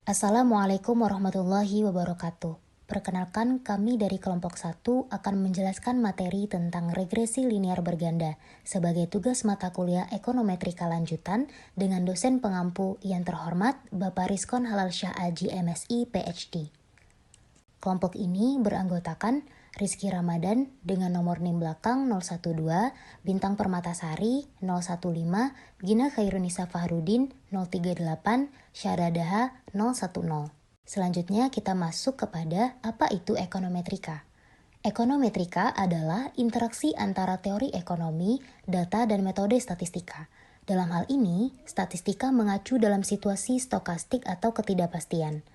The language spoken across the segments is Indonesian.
Assalamualaikum warahmatullahi wabarakatuh. Perkenalkan, kami dari kelompok 1 akan menjelaskan materi tentang regresi linear berganda sebagai tugas mata kuliah ekonometrika lanjutan dengan dosen pengampu yang terhormat Bapak Rizkon Halal Syah Aji MSI PhD. Kelompok ini beranggotakan Rizky Ramadan dengan nomor NIM belakang 012, Bintang Permatasari 015, Gina Khairunisa Fahrudin 038, Syaradaha 010. Selanjutnya kita masuk kepada apa itu ekonometrika. Ekonometrika adalah interaksi antara teori ekonomi, data, dan metode statistika. Dalam hal ini, statistika mengacu dalam situasi stokastik atau ketidakpastian.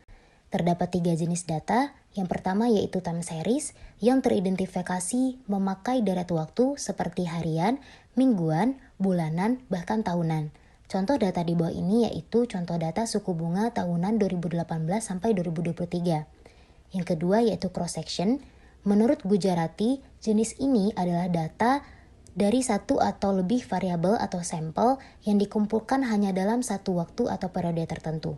Terdapat 3 jenis data. Yang pertama yaitu time series yang teridentifikasi memakai deret waktu seperti harian, mingguan, bulanan, bahkan tahunan. Contoh data di bawah ini yaitu contoh data suku bunga tahunan 2018 sampai 2023. Yang kedua yaitu cross section. Menurut Gujarati, jenis ini adalah data dari satu atau lebih variabel atau sampel yang dikumpulkan hanya dalam satu waktu atau periode tertentu.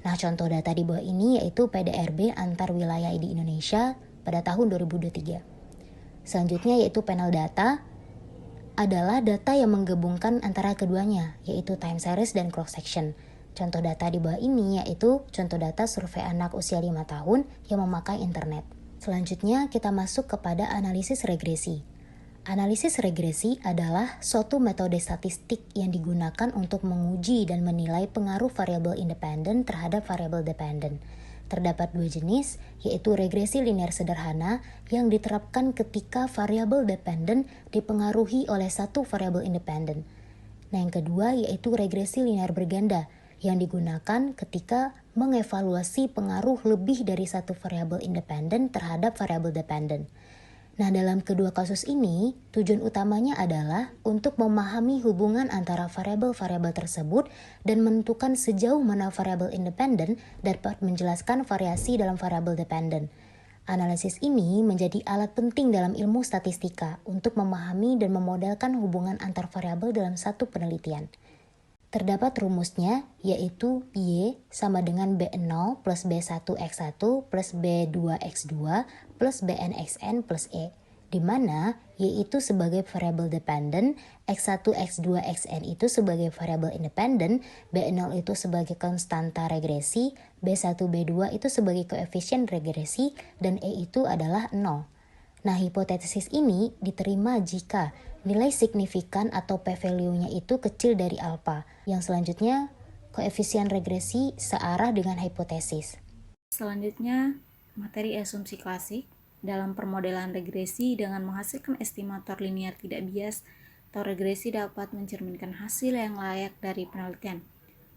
Nah, contoh data di bawah ini yaitu PDRB antar wilayah di Indonesia pada tahun 2023. Selanjutnya yaitu panel data adalah data yang menggabungkan antara keduanya, yaitu time series dan cross section. Contoh data di bawah ini yaitu contoh data survei anak usia 5 tahun yang memakai internet. Selanjutnya kita masuk kepada analisis regresi. Analisis regresi adalah suatu metode statistik yang digunakan untuk menguji dan menilai pengaruh variabel independen terhadap variabel dependen. Terdapat 2 jenis, yaitu regresi linear sederhana yang diterapkan ketika variabel dependen dipengaruhi oleh satu variabel independen. Nah, yang kedua yaitu regresi linear berganda yang digunakan ketika mengevaluasi pengaruh lebih dari satu variabel independen terhadap variabel dependen. Nah, dalam kedua kasus ini, tujuan utamanya adalah untuk memahami hubungan antara variabel-variabel tersebut dan menentukan sejauh mana variabel independen dapat menjelaskan variasi dalam variabel dependen. Analisis ini menjadi alat penting dalam ilmu statistika untuk memahami dan memodelkan hubungan antar variabel dalam satu penelitian. Terdapat rumusnya, yaitu Y sama dengan B0 plus B1X1 plus B2X2 plus BNXN plus E, di mana Y itu sebagai variabel dependen, X1, X2, Xn itu sebagai variabel independen, B0 itu sebagai konstanta regresi, B1, B2 itu sebagai koefisien regresi, dan E itu adalah 0. Nah, hipotesis ini diterima jika nilai signifikan atau p-value-nya itu kecil dari alfa. Yang selanjutnya, koefisien regresi searah dengan hipotesis. Selanjutnya, materi asumsi klasik dalam permodelan regresi dengan menghasilkan estimator linear tidak bias atau regresi dapat mencerminkan hasil yang layak dari penelitian.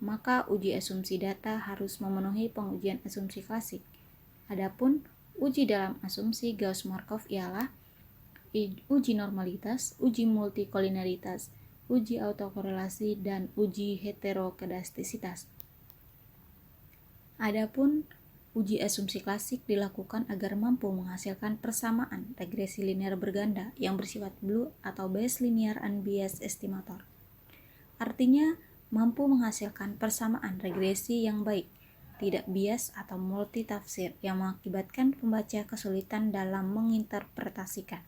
Maka uji asumsi data harus memenuhi pengujian asumsi klasik. Adapun uji dalam asumsi Gauss-Markov ialah uji normalitas, uji multikolinaritas, uji autokorelasi, dan uji heterokedastisitas. Adapun uji asumsi klasik dilakukan agar mampu menghasilkan persamaan regresi linear berganda yang bersifat blue atau Bayes linear unbiased estimator. Artinya, mampu menghasilkan persamaan regresi yang baik, tidak bias atau multitafsir yang mengakibatkan pembaca kesulitan dalam menginterpretasikan.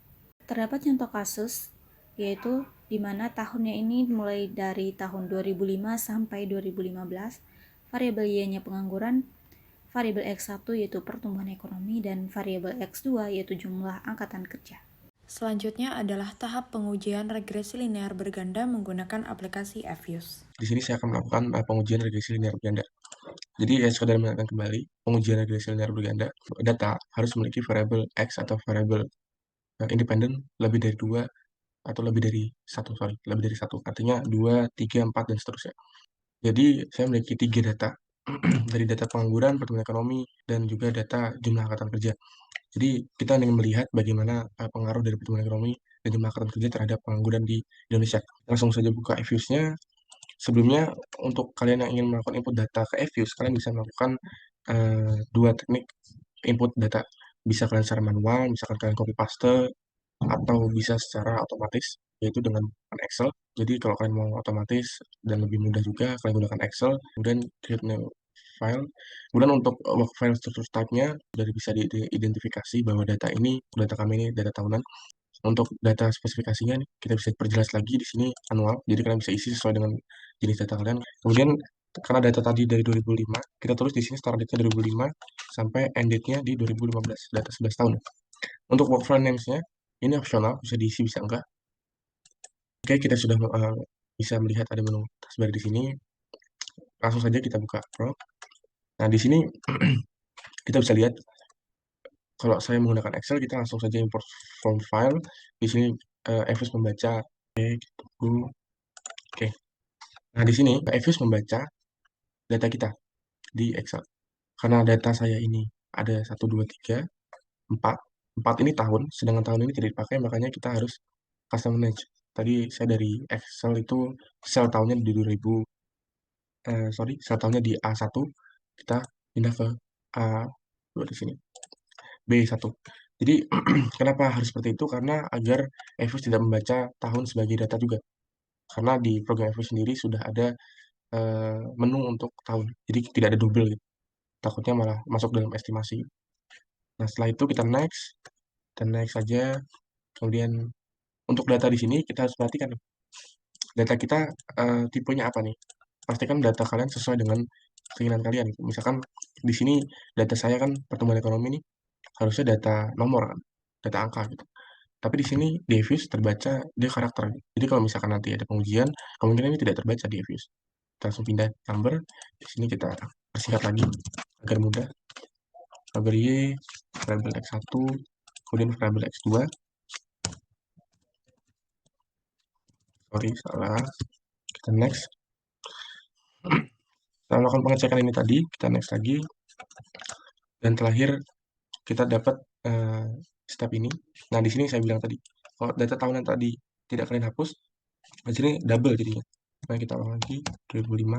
Terdapat contoh kasus, yaitu di mana tahunnya ini mulai dari tahun 2005 sampai 2015, variabel Y-nya pengangguran, variabel X1 yaitu pertumbuhan ekonomi, dan variabel X2 yaitu jumlah angkatan kerja. Selanjutnya adalah tahap pengujian regresi linear berganda menggunakan aplikasi Fuse. Di sini saya akan melakukan pengujian regresi linear berganda. Jadi sekadar mengingatkan kembali, pengujian regresi linear berganda, data harus memiliki variabel X atau variabel independen lebih dari 2 atau lebih dari satu, artinya 2, 3, 4, dan seterusnya. Jadi saya memiliki 3 data dari data pengangguran, pertumbuhan ekonomi, dan juga data jumlah angkatan kerja. Jadi kita ingin melihat bagaimana pengaruh dari pertumbuhan ekonomi dan jumlah angkatan kerja terhadap pengangguran di Indonesia. Langsung saja buka Fuse-nya. Sebelumnya, untuk kalian yang ingin melakukan input data ke Fuse, kalian bisa melakukan 2 teknik input data. Bisa kalian secara manual, misalkan kalian copy paste, atau bisa secara otomatis, yaitu dengan Excel. Jadi kalau kalian mau otomatis dan lebih mudah juga, kalian gunakan Excel, kemudian create new file. Kemudian untuk work file struktur type-nya sudah bisa diidentifikasi bahwa data kami ini data tahunan. Untuk data spesifikasinya nih, kita bisa perjelas lagi di sini annual, jadi kalian bisa isi sesuai dengan jenis data kalian. Kemudian karena data tadi dari 2005, kita tulis di sini start date-nya 2005 sampai end date-nya di 2015, data 11 tahun. Untuk workflow names-nya, ini opsional, bisa diisi bisa enggak. Oke, kita sudah bisa melihat ada menu taskbar di sini. Langsung saja kita buka Pro. Nah, di sini kita bisa lihat kalau saya menggunakan Excel, kita langsung saja import from file. Di sini Evis membaca. Oke, gitu. Oke. Nah, di sini Evis membaca data kita di Excel. Karena data saya ini ada 1, 2, 3, 4. 4 ini tahun, sedangkan tahun ini tidak dipakai, makanya kita harus custom manage. Tadi saya dari Excel itu sel tahunnya di 2000, sel tahunnya di A1, kita pindah ke A2 di sini, B1. Jadi kenapa harus seperti itu? Karena agar Evis tidak membaca tahun sebagai data juga. Karena di program Evis sendiri sudah ada menu untuk tahun, jadi tidak ada double gitu. Takutnya malah masuk dalam estimasi. Nah, setelah itu kita next saja. Kemudian untuk data di sini kita harus perhatikan data kita tipenya apa nih. Pastikan data kalian sesuai dengan keinginan kalian. Misalkan di sini data saya kan pertumbuhan ekonomi nih harusnya data nomor kan, data angka gitu. Tapi di sini di Evis terbaca dia karakter. Jadi kalau misalkan nanti ada pengujian, kemungkinan ini tidak terbaca di Evis. Kita langsung pindah number. Di sini kita persingkat lagi agar mudah. Variable Y, variable X1, kemudian variable X2. Sorry, salah. Kita next. Kita melakukan pengecekan ini tadi, kita next lagi. Dan terakhir, kita dapat step ini. Nah, di sini saya bilang tadi, kalau data tahunan tadi tidak kalian hapus, di sini double jadinya. Nah, kita ulang lagi, 2005,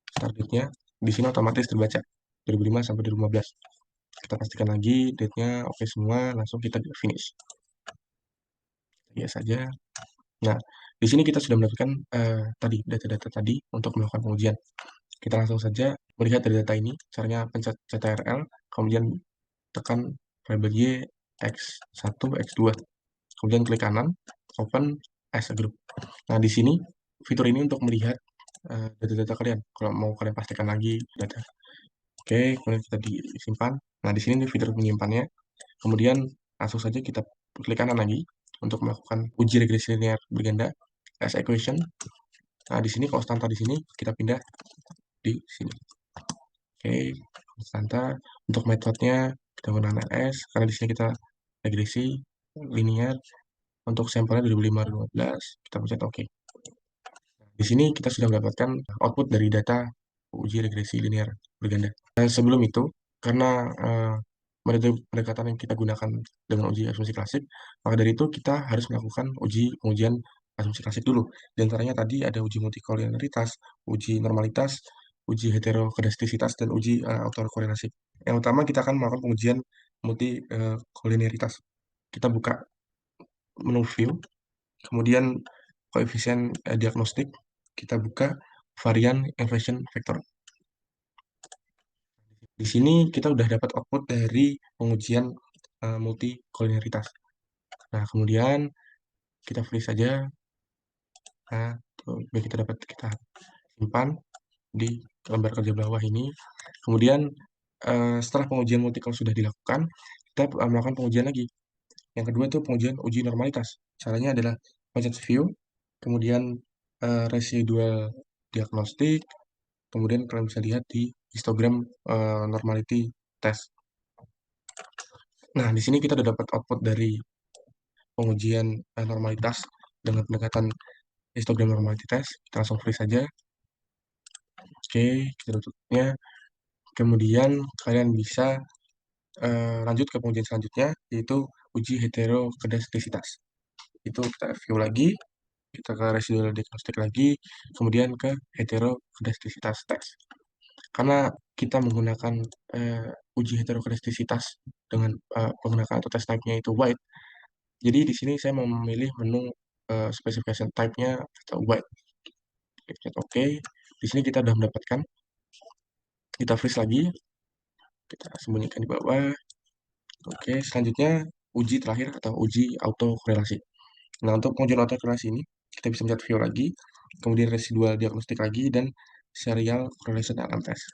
start date-nya. Di sini otomatis terbaca, 2005 sampai 2015. Kita pastikan lagi, date-nya oke semua, langsung kita finish. Biasa saja. Nah, di sini kita sudah mendapatkan tadi data-data tadi untuk melakukan pengujian. Kita langsung saja melihat dari data ini, caranya pencet CTRL, kemudian tekan variable Y, X1, X2. Kemudian klik kanan, open as a group. Nah, di sini fitur ini untuk melihat data-data kalian. Kalau mau kalian pastikan lagi data. Oke, kemudian kita disimpan. Nah, di sini fitur menyimpannya. Kemudian langsung saja kita klik kanan lagi untuk melakukan uji regresi linear berganda as equation. Nah, di sini konstanta di sini kita pindah di sini. Oke, konstanta. Untuk metodenya kita gunakan LS karena di sini kita regresi linear. Untuk sampelnya 2005-2015 kita pencet OK. Di sini kita sudah mendapatkan output dari data uji regresi linear berganda. Sebelum itu, karena metode pendekatan yang kita gunakan dengan uji asumsi klasik, maka dari itu kita harus melakukan pengujian asumsi klasik dulu. Di antaranya tadi ada uji multikolinearitas, uji normalitas, uji heterokedastisitas, dan uji autokorelasi. Yang utama kita akan melakukan pengujian multikolinearitas. Kita buka menu view, kemudian koefisien diagnostik, kita buka varian inflation vector. Di sini kita udah dapat output dari pengujian multikolinearitas. Nah, kemudian kita freeze saja. Nah, biar kita simpan di lembar kerja bawah ini. Kemudian setelah pengujian multikol sudah dilakukan, kita melakukan pengujian lagi. Yang kedua itu pengujian uji normalitas. Caranya adalah pencet view, kemudian residual diagnostik, kemudian kalian bisa lihat di histogram normality test. Nah, di sini kita sudah dapat output dari pengujian normalitas dengan pendekatan histogram normality test. Kita langsung freeze saja. Oke, kita tutupnya. Kemudian kalian bisa lanjut ke pengujian selanjutnya, yaitu uji heterokedastisitas. Itu kita view lagi, kita ke residual diagnostik lagi, kemudian ke heterokedastisitas test. Karena kita menggunakan uji heterokedastisitas dengan menggunakan atau test type-nya itu white, jadi di sini saya memilih menu specification type-nya atau white. Oke, di sini kita sudah mendapatkan Kita freeze lagi, kita sembunyikan di bawah. Oke, selanjutnya uji terakhir atau uji autokorelasi. Nah, untuk pengujian autokorelasi ini, kita bisa mencet view lagi, kemudian residual diagnostik lagi, dan serial correlation LM test.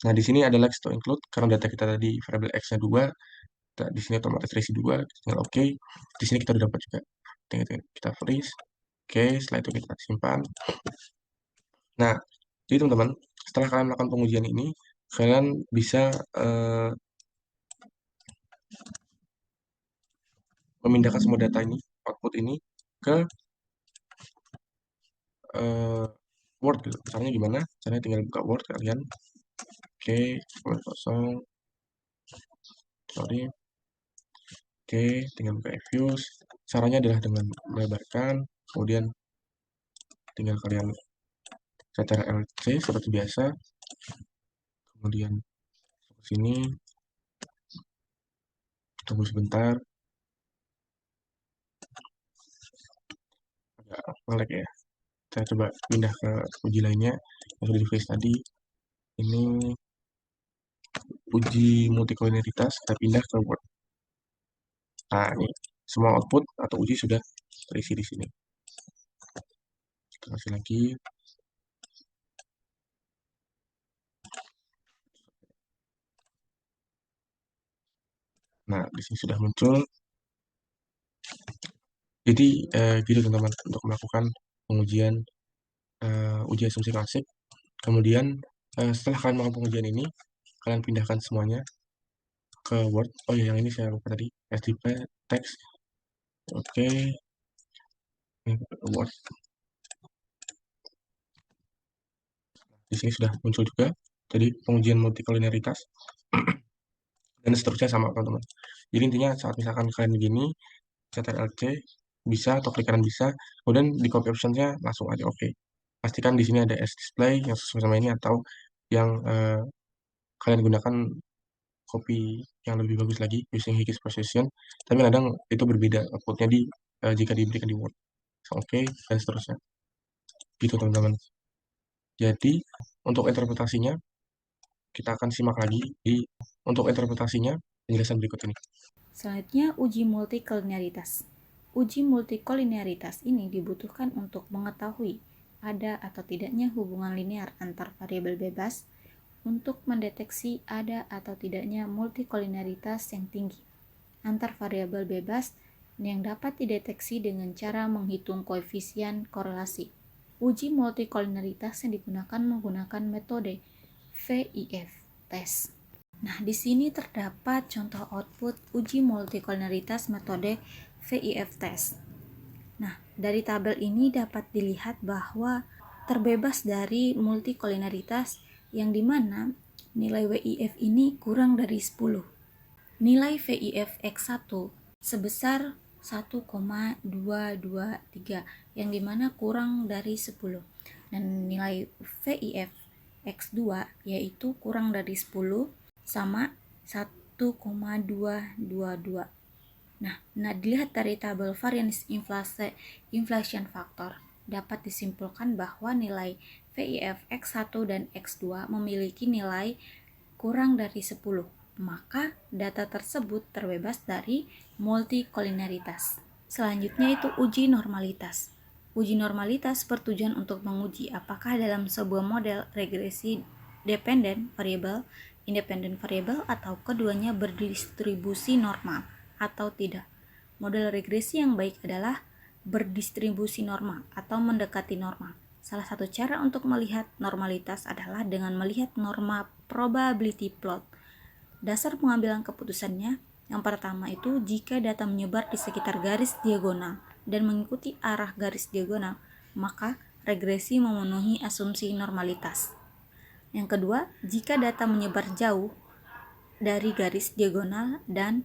Nah, di sini ada likes to include, karena data kita tadi variable X-nya 2, di sini otomatis residu 2, tinggal oke. Di sini kita udah dapat juga. Kita freeze. Oke, setelah itu kita simpan. Nah, jadi teman-teman, setelah kalian melakukan pengujian ini, kalian bisa memindahkan semua data ini, output ini, ke Word gitu. Caranya gimana? Caranya tinggal buka Word kalian. Oke, Word kosong. Sorry. Oke, tinggal buka Views. Caranya adalah dengan melebarkan, kemudian tinggal kalian Ctrl+C seperti biasa. Kemudian ke sini, tunggu sebentar. Agak nge-lag ya. Saya coba pindah ke uji lainnya yang sudah di freeze tadi. Ini uji multikolinialitas, kita pindah ke Word. Nah, ini semua output atau uji sudah terisi di sini. Kita kasih lagi. Nah, di sini sudah muncul. Jadi, gitu teman-teman untuk melakukan pengujian uji asumsi klasik. Kemudian, setelah kalian melakukan pengujian ini, kalian pindahkan semuanya ke Word. Oh ya, yang ini saya lupa tadi, SDP text. Oke, ini ke Word. Di sini sudah muncul juga. Jadi pengujian multikoliniaritas dan seterusnya sama teman-teman. Jadi intinya saat misalkan kalian begini, Ctrl+C bisa atau klik kanan bisa, kemudian di copy option-nya langsung aja oke. Pastikan di sini ada as display yang sesuai sama ini atau yang kalian gunakan copy yang lebih bagus lagi using Higgs precision. Tapi kadang itu berbeda outputnya jika diberikan di Word. So, oke, dan seterusnya. Gitu teman-teman. Jadi untuk interpretasinya kita akan simak lagi untuk interpretasinya penjelasan berikut ini. Selanjutnya, uji multikoliniaritas. Uji multikoliniaritas ini dibutuhkan untuk mengetahui ada atau tidaknya hubungan linear antar variabel bebas untuk mendeteksi ada atau tidaknya multikoliniaritas yang tinggi antar variabel bebas yang dapat dideteksi dengan cara menghitung koefisien korelasi. Uji multikoliniaritas yang digunakan menggunakan metode VIF test. Nah, di sini terdapat contoh output uji multikoliniaritas metode VIF test. Nah, dari tabel ini dapat dilihat bahwa terbebas dari multikoliniaritas yang dimana nilai WIF ini kurang dari 10. Nilai VIF X1 sebesar 1,223 yang dimana kurang dari 10. Dan nilai VIF X2 yaitu kurang dari 10 sama 1,222. Nah, dilihat dari tabel variance inflation factor, dapat disimpulkan bahwa nilai VIF X1 dan X2 memiliki nilai kurang dari 10. Maka data tersebut terbebas dari multikoliniaritas. Selanjutnya itu uji normalitas. Uji normalitas bertujuan untuk menguji apakah dalam sebuah model regresi dependent variable, independent variable, atau keduanya berdistribusi normal atau tidak. Model regresi yang baik adalah berdistribusi normal atau mendekati normal. Salah satu cara untuk melihat normalitas adalah dengan melihat norma probability plot. Dasar pengambilan keputusannya, yang pertama itu jika data menyebar di sekitar garis diagonal dan mengikuti arah garis diagonal, maka regresi memenuhi asumsi normalitas. Yang kedua, jika data menyebar jauh dari garis diagonal dan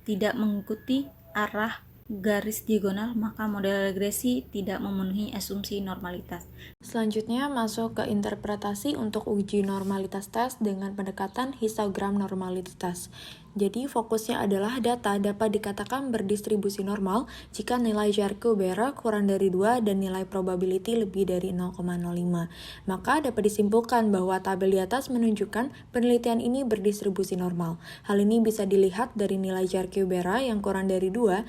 tidak mengikuti arah garis diagonal, maka model regresi tidak memenuhi asumsi normalitas. Selanjutnya masuk ke interpretasi untuk uji normalitas tes dengan pendekatan histogram normalitas. Jadi fokusnya adalah data dapat dikatakan berdistribusi normal jika nilai Jarque-Bera kurang dari 2 dan nilai probability lebih dari 0,05. Maka dapat disimpulkan bahwa tabel di atas menunjukkan penelitian ini berdistribusi normal. Hal ini bisa dilihat dari nilai Jarque-Bera yang kurang dari 2,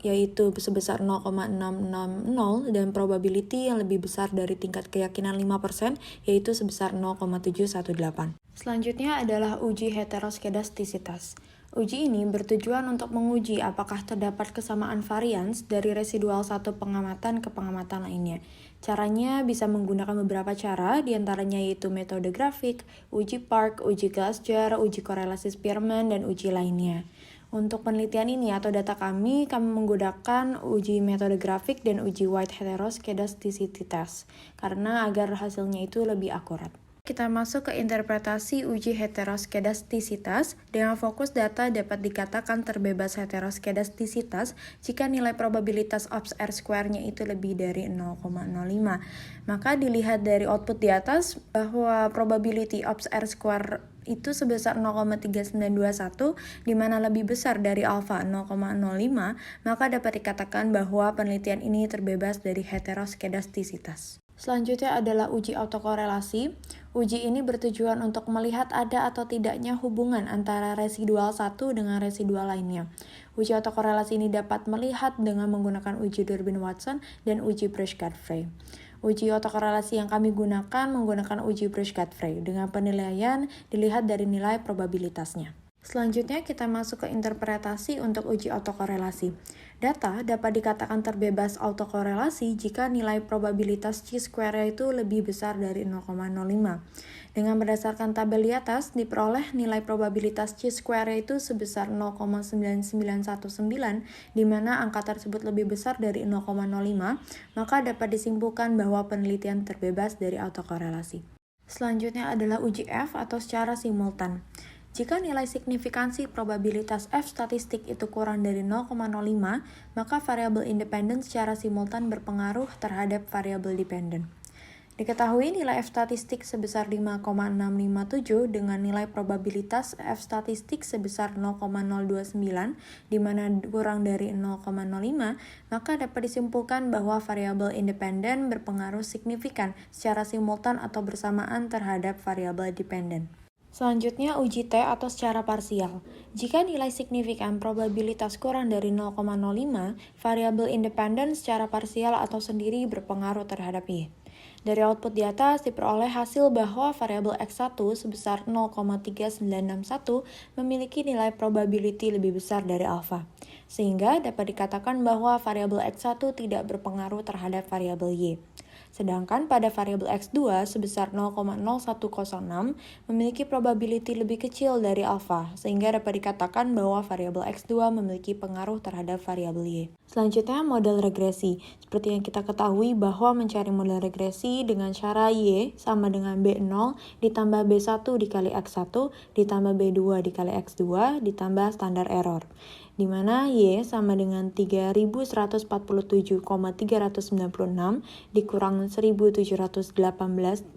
yaitu sebesar 0,660 dan probability yang lebih besar dari tingkat keyakinan 5%, yaitu sebesar 0,718. Selanjutnya adalah uji heteroskedastisitas. Uji ini bertujuan untuk menguji apakah terdapat kesamaan varians dari residual satu pengamatan ke pengamatan lainnya. Caranya bisa menggunakan beberapa cara, diantaranya yaitu metode grafik, uji Park, uji Glasser, uji korelasi Spearman, dan uji lainnya. Untuk penelitian ini atau data kami menggunakan uji metode grafik dan uji White heteroskedasticitas, karena agar hasilnya itu lebih akurat. Kita masuk ke interpretasi uji heteroskedastisitas. Dengan fokus data dapat dikatakan terbebas heteroskedastisitas jika nilai probabilitas ops R-square-nya itu lebih dari 0,05. Maka dilihat dari output di atas bahwa probability ops R-square itu sebesar 0,3921, di mana lebih besar dari alfa 0,05, maka dapat dikatakan bahwa penelitian ini terbebas dari heteroskedastisitas. Selanjutnya adalah uji autokorelasi. Uji ini bertujuan untuk melihat ada atau tidaknya hubungan antara residual satu dengan residual lainnya. Uji autokorelasi ini dapat melihat dengan menggunakan uji Durbin-Watson dan uji Brush-Godfrey. Uji autokorelasi yang kami gunakan menggunakan uji Brush-Godfrey. Dengan penilaian dilihat dari nilai probabilitasnya. Selanjutnya kita masuk ke interpretasi untuk uji autokorelasi. Data dapat dikatakan terbebas autokorelasi jika nilai probabilitas chi-square itu lebih besar dari 0,05. Dengan berdasarkan tabel di atas, diperoleh nilai probabilitas chi-square itu sebesar 0,9919, di mana angka tersebut lebih besar dari 0,05, maka dapat disimpulkan bahwa penelitian terbebas dari autokorelasi. Selanjutnya adalah uji F atau secara simultan. Jika nilai signifikansi probabilitas F statistik itu kurang dari 0,05, maka variabel independen secara simultan berpengaruh terhadap variabel dependen. Diketahui nilai F statistik sebesar 5,657 dengan nilai probabilitas F statistik sebesar 0,029, di mana kurang dari 0,05, maka dapat disimpulkan bahwa variabel independen berpengaruh signifikan secara simultan atau bersamaan terhadap variabel dependen. Selanjutnya uji T atau secara parsial. Jika nilai signifikan probabilitas kurang dari 0,05, variabel independen secara parsial atau sendiri berpengaruh terhadap Y. Dari output di atas diperoleh hasil bahwa variabel X1 sebesar 0,3961 memiliki nilai probability lebih besar dari alfa. Sehingga dapat dikatakan bahwa variabel X1 tidak berpengaruh terhadap variabel Y. Sedangkan pada variabel X2 sebesar 0,0106 memiliki probability lebih kecil dari alfa, sehingga dapat dikatakan bahwa variabel X2 memiliki pengaruh terhadap variabel Y. Selanjutnya model regresi. Seperti yang kita ketahui bahwa mencari model regresi dengan cara Y sama dengan B0 ditambah B1 dikali X1 ditambah B2 dikali X2 ditambah standar error, di mana Y sama dengan 3147,396 dikurang 1718,019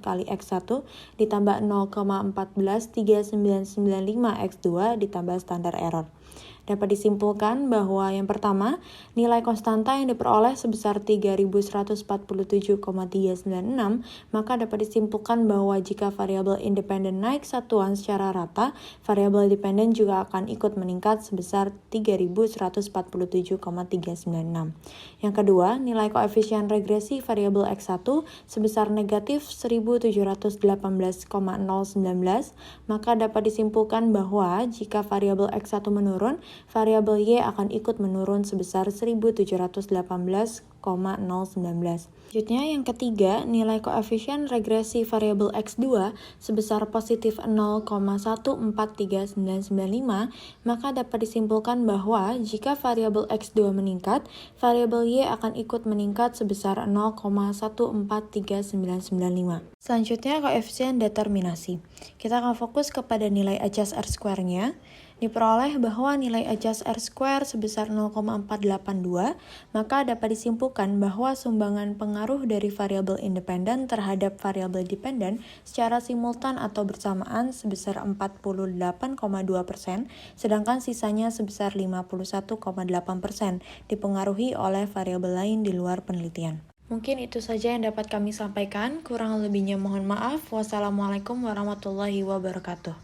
kali X1 ditambah 0,143995 X2 ditambah standar error. Dapat disimpulkan bahwa yang pertama, nilai konstanta yang diperoleh sebesar 3147,396, maka dapat disimpulkan bahwa jika variabel independen naik satuan secara rata, variabel dependen juga akan ikut meningkat sebesar 3147,396. Yang kedua, nilai koefisien regresi variabel X1 sebesar negatif 1718,019, maka dapat disimpulkan bahwa jika variabel X1 menurun, variabel Y akan ikut menurun sebesar 1718,019. Selanjutnya yang ketiga, nilai koefisien regresi variabel X2 sebesar positif 0,143995, maka dapat disimpulkan bahwa jika variabel X2 meningkat, variabel Y akan ikut meningkat sebesar 0,143995. Selanjutnya koefisien determinasi. Kita akan fokus kepada nilai adjust R-square-nya. Diperoleh bahwa nilai adjust R-square sebesar 0,482, maka dapat disimpulkan bahwa sumbangan pengaruh dari variabel independen terhadap variabel dependen secara simultan atau bersamaan sebesar 48,2%, sedangkan sisanya sebesar 51,8% dipengaruhi oleh variabel lain di luar penelitian. Mungkin itu saja yang dapat kami sampaikan, kurang lebihnya mohon maaf. Wassalamualaikum warahmatullahi wabarakatuh.